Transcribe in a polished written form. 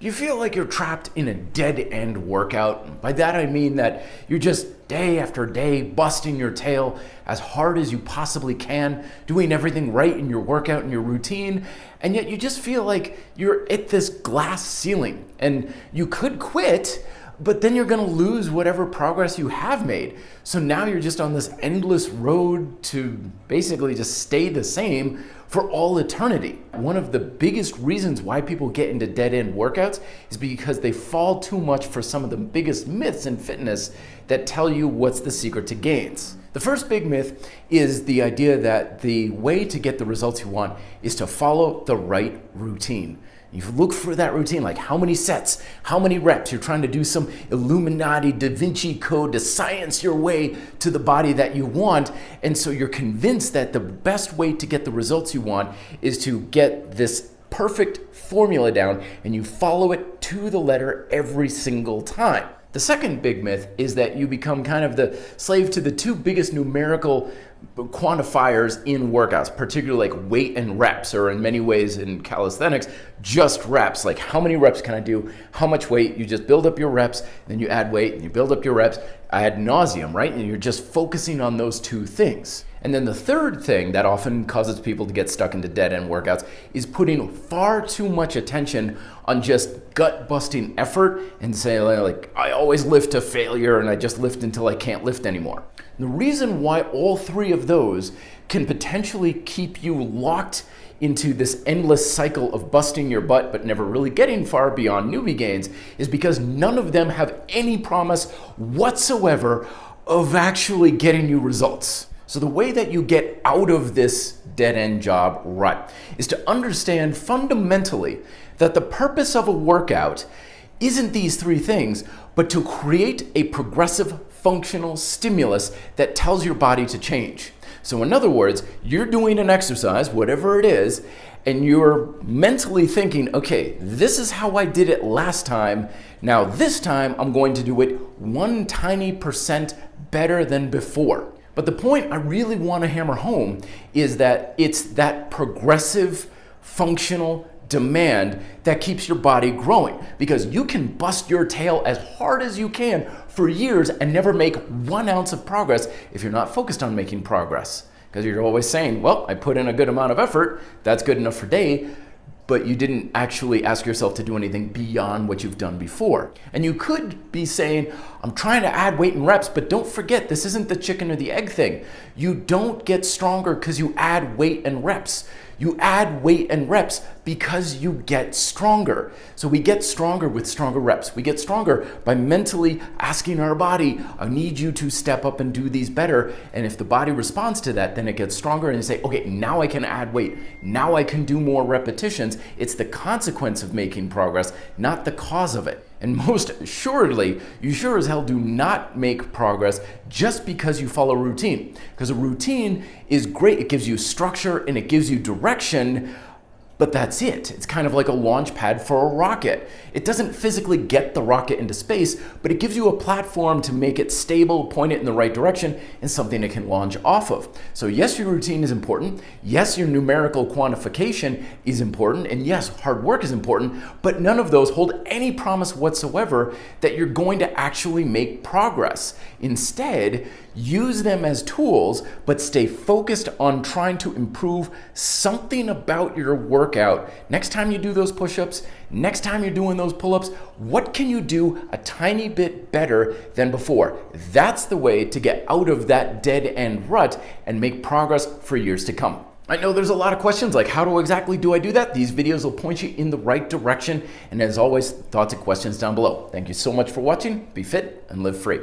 Do you feel like you're trapped in a dead-end workout? By that I mean that you're just day after day busting your tail as hard as you possibly can, doing everything right in your workout and your routine, and yet you just feel like you're at this glass ceiling and you could quit, but then you're gonna lose whatever progress you have made. So now you're just on this endless road to basically just stay the same for all eternity. One of the biggest reasons why people get into dead-end workouts is because they fall too much for some of the biggest myths in fitness that tell you what's the secret to gains. The first big myth is the idea that the way to get the results you want is to follow the right routine. You look for that routine, like how many sets, how many reps. You're trying to do some Illuminati Da Vinci Code to science your way to the body that you want. And so you're convinced that the best way to get the results you want is to get this perfect formula down and you follow it to the letter every single time. The second big myth is that you become kind of the slave to the two biggest numerical quantifiers in workouts, particularly like weight and reps, or in many ways in calisthenics, just reps. Like how many reps can I do? How much weight? You just build up your reps, then you add weight, and you build up your reps ad nauseum, right? And you're just focusing on those two things. And then the third thing that often causes people to get stuck into dead-end workouts is putting far too much attention on just gut-busting effort and saying like, I always lift to failure and I just lift until I can't lift anymore. And the reason why all three of those can potentially keep you locked into this endless cycle of busting your butt but never really getting far beyond newbie gains is because none of them have any promise whatsoever of actually getting you results. So the way that you get out of this dead-end job rut is to understand fundamentally that the purpose of a workout isn't these three things, but to create a progressive functional stimulus that tells your body to change. So in other words, you're doing an exercise, whatever it is, and you're mentally thinking, okay, this is how I did it last time. Now this time I'm going to do it 1 tiny % better than before. But the point I really want to hammer home is that it's that progressive functional demand that keeps your body growing, because you can bust your tail as hard as you can for years and never make 1 ounce of progress if you're not focused on making progress. Because you're always saying, well, I put in a good amount of effort, that's good enough for day, but you didn't actually ask yourself to do anything beyond what you've done before. And you could be saying, I'm trying to add weight and reps, but don't forget, this isn't the chicken or the egg thing. You don't get stronger because you add weight and reps. You add weight and reps because you get stronger. So we get stronger with stronger reps. We get stronger by mentally asking our body, I need you to step up and do these better. And if the body responds to that, then it gets stronger and you say, okay, now I can add weight. Now I can do more repetitions. It's the consequence of making progress, not the cause of it. And most assuredly, you sure as hell do not make progress just because you follow routine. Because a routine is great. It gives you structure and it gives you direction, but that's it. It's kind of like a launch pad for a rocket. It doesn't physically get the rocket into space, but it gives you a platform to make it stable, point it in the right direction, and something it can launch off of. So yes, your routine is important. Yes, your numerical quantification is important. And yes, hard work is important, but none of those hold any promise whatsoever that you're going to actually make progress. Instead, use them as tools, but stay focused on trying to improve something about your workout. Next time you do those push-ups, next time you're doing those pull-ups, what can you do a tiny bit better than before? That's the way to get out of that dead-end rut and make progress for years to come. I know there's a lot of questions like, how exactly do I do that? These videos will point you in the right direction. And as always, thoughts and questions down below. Thank you so much for watching. Be fit and live free.